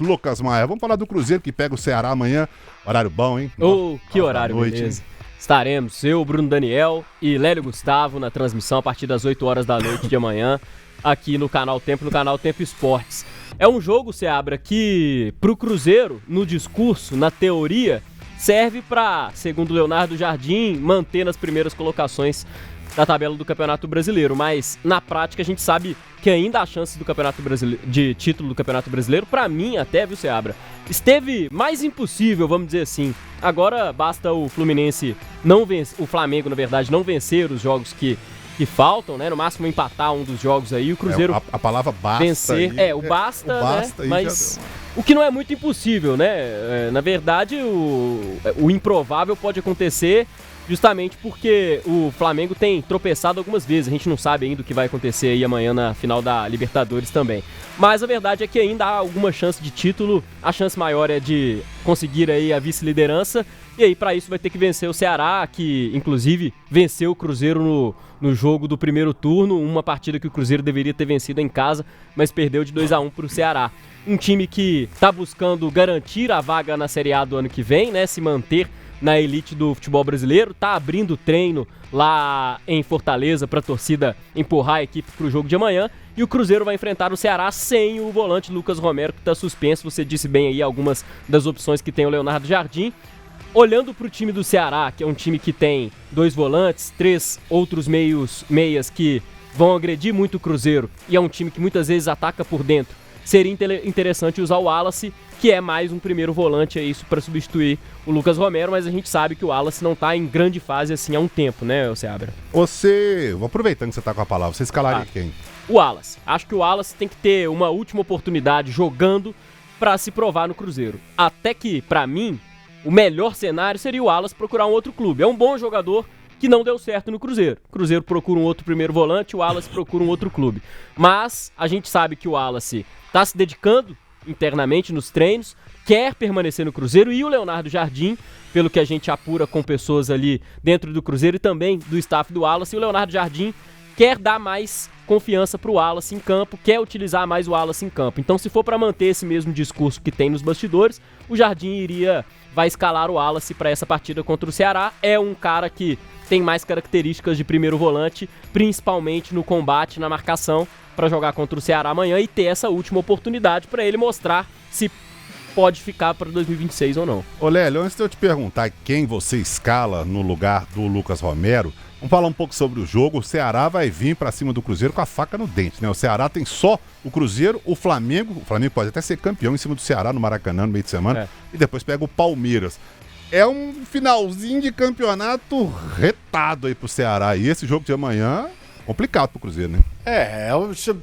Lucas Maia, vamos falar do Cruzeiro que pega o Ceará amanhã, horário bom, hein? Que horário, noite, beleza. hein? Estaremos, eu, Bruno Daniel e Lélio Gustavo na transmissão a partir das 8 horas da noite de amanhã, aqui no Canal Tempo Esportes. É um jogo, Seabra, que pro Cruzeiro, no discurso, na teoria, serve para, segundo Leonardo Jardim, manter nas primeiras colocações da tabela do Campeonato Brasileiro, mas na prática a gente sabe que ainda há chances do Campeonato Brasileiro, de título do Campeonato Brasileiro, pra mim até, viu, Seabra? Esteve mais impossível, vamos dizer assim. Agora basta o Fluminense não vencer, o Flamengo, na verdade, não vencer os jogos que faltam, né? No máximo empatar um dos jogos aí, o Cruzeiro a palavra basta vencer. aí, o basta, basta né? Mas o que não é muito impossível, né? Na verdade, o improvável pode acontecer justamente porque o Flamengo tem tropeçado algumas vezes. A gente não sabe ainda o que vai acontecer aí amanhã na final da Libertadores também. Mas a verdade é que ainda há alguma chance de título. A chance maior é de conseguir aí a vice-liderança. E aí, para isso, vai ter que vencer o Ceará, que inclusive venceu o Cruzeiro no jogo do primeiro turno. Uma partida que o Cruzeiro deveria ter vencido em casa, mas perdeu de 2-1 para o Ceará. Um time que está buscando garantir a vaga na Série A do ano que vem, né? Se manter na elite do futebol brasileiro, tá abrindo treino lá em Fortaleza para a torcida empurrar a equipe para o jogo de amanhã, e o Cruzeiro vai enfrentar o Ceará sem o volante Lucas Romero, que está suspenso. Você disse bem aí algumas das opções que tem o Leonardo Jardim. Olhando para o time do Ceará, que é um time que tem 2 volantes, 3 outros meias que vão agredir muito o Cruzeiro, e é um time que muitas vezes ataca por dentro, seria interessante usar o Wallace, que é mais um primeiro volante, é isso, para substituir o Lucas Romero, mas a gente sabe que o Wallace não tá em grande fase assim há um tempo, né, Seabra? Aproveitando que você tá com a palavra, você escalaria quem? O Wallace. Acho que o Wallace tem que ter uma última oportunidade jogando para se provar no Cruzeiro. Até que, para mim, o melhor cenário seria o Wallace procurar um outro clube. É um bom jogador que não deu certo no Cruzeiro. O Cruzeiro procura um outro primeiro volante, o Wallace procura um outro clube. Mas a gente sabe que o Wallace tá se dedicando internamente nos treinos, quer permanecer no Cruzeiro, e o Leonardo Jardim, pelo que a gente apura com pessoas ali dentro do Cruzeiro e também do staff do Wallace, o Leonardo Jardim quer dar mais confiança pro Wallace em campo, quer utilizar mais o Wallace em campo. Então, se for para manter esse mesmo discurso que tem nos bastidores, o Jardim vai escalar o Wallace para essa partida contra o Ceará. É um cara que tem mais características de primeiro volante, principalmente no combate, na marcação, para jogar contra o Ceará amanhã e ter essa última oportunidade para ele mostrar se pode ficar para 2026 ou não. Ô Lélio, antes de eu te perguntar quem você escala no lugar do Lucas Romero, vamos falar um pouco sobre o jogo. O Ceará vai vir para cima do Cruzeiro com a faca no dente, né? O Ceará tem só o Cruzeiro, o Flamengo pode até ser campeão em cima do Ceará no Maracanã no meio de semana, e depois pega o Palmeiras. É um finalzinho de campeonato retado aí pro Ceará, e esse jogo de amanhã complicado pro Cruzeiro, né?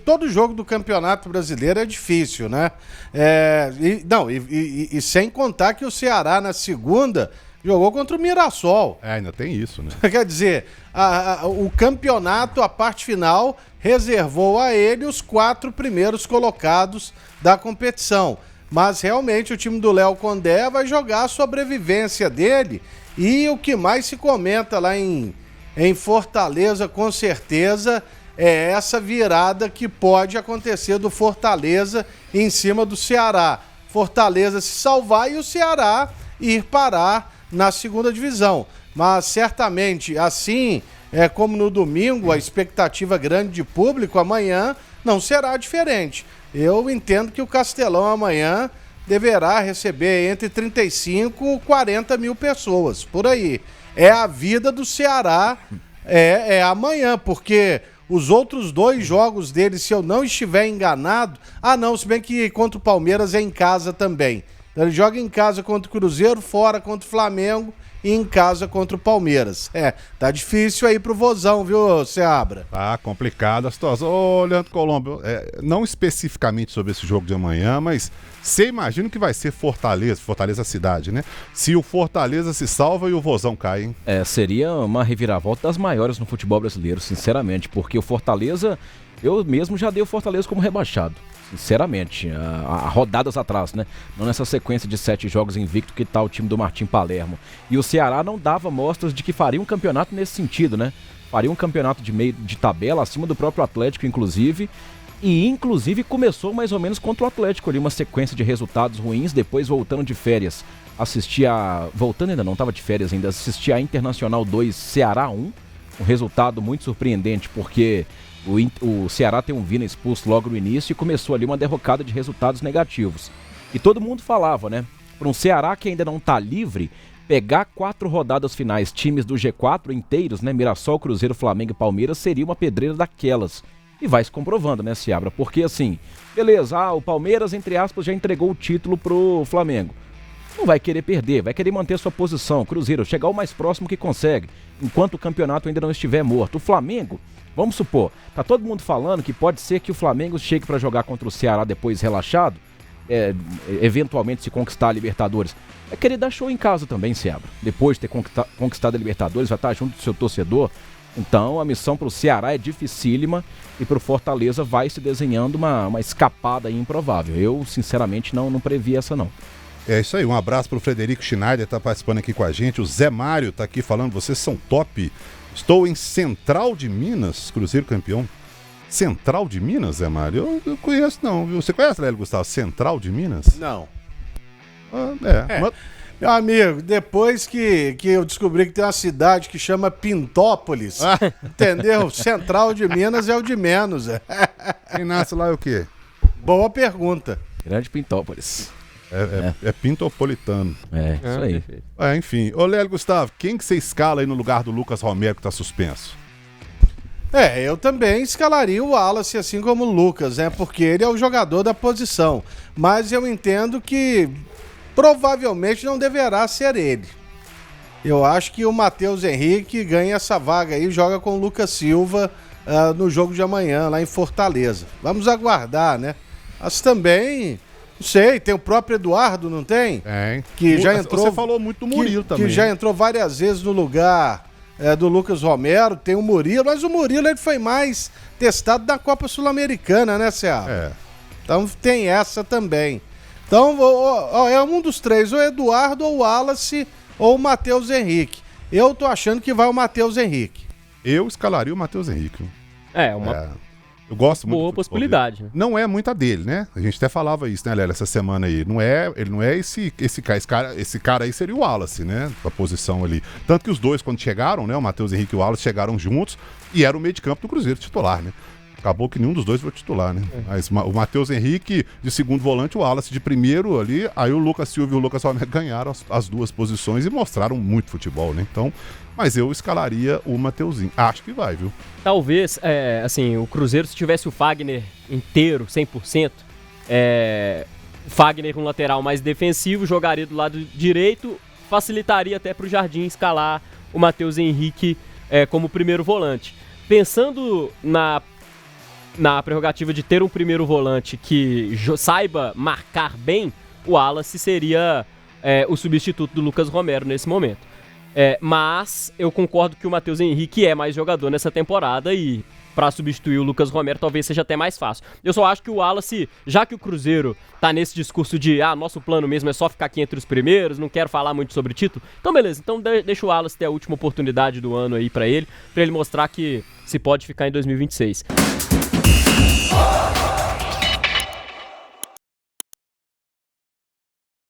Todo jogo do Campeonato Brasileiro é difícil, né? E sem contar que o Ceará na segunda jogou contra o Mirassol. Ainda tem isso, né? Quer dizer, o campeonato, a parte final, reservou a ele os 4 primeiros colocados da competição. Mas realmente o time do Léo Condé vai jogar a sobrevivência dele, e o que mais se comenta lá em Fortaleza, com certeza, é essa virada que pode acontecer do Fortaleza em cima do Ceará. Fortaleza se salvar e o Ceará ir parar na segunda divisão. Mas certamente, assim como no domingo, a expectativa grande de público, amanhã não será diferente. Eu entendo que o Castelão amanhã deverá receber entre 35 e 40 mil pessoas, por aí. É a vida do Ceará, amanhã, porque os outros 2 jogos dele, se eu não estiver enganado... se bem que contra o Palmeiras é em casa também. Então ele joga em casa contra o Cruzeiro, fora contra o Flamengo e em casa contra o Palmeiras. Tá difícil aí pro Vozão, viu, Seabra? Tá complicada a situação. Ô, Leandro Colombo, não especificamente sobre esse jogo de amanhã, mas você imagina que vai ser Fortaleza cidade, né? Se o Fortaleza se salva e o Vozão cai, hein? Seria uma reviravolta das maiores no futebol brasileiro, sinceramente, porque o Fortaleza, eu mesmo já dei o Fortaleza como rebaixado. Sinceramente, há rodadas atrás, né? Não nessa sequência de 7 jogos invicto que tá o time do Martim Palermo. E o Ceará não dava mostras de que faria um campeonato nesse sentido, né? Faria um campeonato de meio de tabela, acima do próprio Atlético, inclusive. E inclusive começou mais ou menos contra o Atlético ali, uma sequência de resultados ruins, depois voltando de férias. Voltando ainda não, estava de férias ainda, assisti a Internacional 2, Ceará 1. Um resultado muito surpreendente, porque o Ceará tem um Vina expulso logo no início e começou ali uma derrocada de resultados negativos. E todo mundo falava, né? Para um Ceará que ainda não está livre, pegar 4 rodadas finais, times do G4 inteiros, né? Mirassol, Cruzeiro, Flamengo e Palmeiras, seria uma pedreira daquelas. E vai se comprovando, né, Seabra? Porque assim, beleza, o Palmeiras, entre aspas, já entregou o título pro Flamengo. Não vai querer perder, vai querer manter sua posição. Cruzeiro, chegar o mais próximo que consegue, enquanto o campeonato ainda não estiver morto. O Flamengo, vamos supor, tá todo mundo falando que pode ser que o Flamengo chegue para jogar contra o Ceará depois relaxado, eventualmente se conquistar a Libertadores. É querer dar show em casa também, Seabra. Depois de ter conquistado a Libertadores, vai estar junto do seu torcedor. Então a missão para o Ceará é dificílima e para o Fortaleza vai se desenhando uma escapada aí improvável. Eu, sinceramente, não previ essa não. É isso aí, um abraço pro Frederico Schneider, tá participando aqui com a gente. O Zé Mário tá aqui falando, vocês são top. Estou em Central de Minas, Cruzeiro campeão. Central de Minas, Zé Mário? Eu conheço não, viu? Você conhece, Lélio Gustavo, Central de Minas? Não. Mas... Meu amigo, depois que eu descobri que tem uma cidade que chama Pintópolis, entendeu? Central de Minas é o de menos. Quem nasce lá é o quê? Boa pergunta. Grande Pintópolis. É pintopolitano. Isso aí. Enfim. Ô, Lélio Gustavo, quem que você escala aí no lugar do Lucas Romero que tá suspenso? Eu também escalaria o Wallace, assim como o Lucas, né? Porque ele é o jogador da posição. Mas eu entendo que provavelmente não deverá ser ele. Eu acho que o Matheus Henrique ganha essa vaga aí, joga com o Lucas Silva no jogo de amanhã, lá em Fortaleza. Vamos aguardar, né? Mas também, não sei, tem o próprio Eduardo, não tem? Tem. Que já entrou. Você falou muito do Murilo também. Que já entrou várias vezes no lugar do Lucas Romero, tem o Murilo, mas o Murilo ele foi mais testado na Copa Sul-Americana, né, Ceará? Então tem essa também. Então, é um dos três, ou Eduardo, ou o Wallace, ou o Matheus Henrique. Eu tô achando que vai o Matheus Henrique. Eu escalaria o Matheus Henrique. Eu gosto muito. Boa possibilidade. Né? Não é muita dele, né? A gente até falava isso, né, Lélia, essa semana aí. Ele não é esse cara. Esse cara aí seria o Wallace, né? A posição ali. Tanto que os dois, quando chegaram, né? O Matheus Henrique e o Wallace chegaram juntos e era o meio de campo do Cruzeiro titular, né? Acabou que nenhum dos dois foi titular, né? Mas o Matheus Henrique de segundo volante, o Wallace de primeiro ali, aí o Lucas Silva e o Lucas Romero ganharam as duas posições e mostraram muito futebol, né? Então, mas eu escalaria o Mateuzinho. Acho que vai, viu? Talvez, assim, o Cruzeiro, se tivesse o Fagner inteiro, 100%, o Fagner com um lateral mais defensivo, jogaria do lado direito, facilitaria até pro Jardim escalar o Matheus Henrique como primeiro volante. Pensando na prerrogativa de ter um primeiro volante que saiba marcar bem, o Wallace seria o substituto do Lucas Romero nesse momento. Mas eu concordo que o Matheus Henrique é mais jogador nessa temporada e para substituir o Lucas Romero talvez seja até mais fácil. Eu só acho que o Wallace, já que o Cruzeiro tá nesse discurso de nosso plano mesmo é só ficar aqui entre os primeiros, não quero falar muito sobre título, então beleza, então deixa o Wallace ter a última oportunidade do ano aí para ele mostrar que se pode ficar em 2026.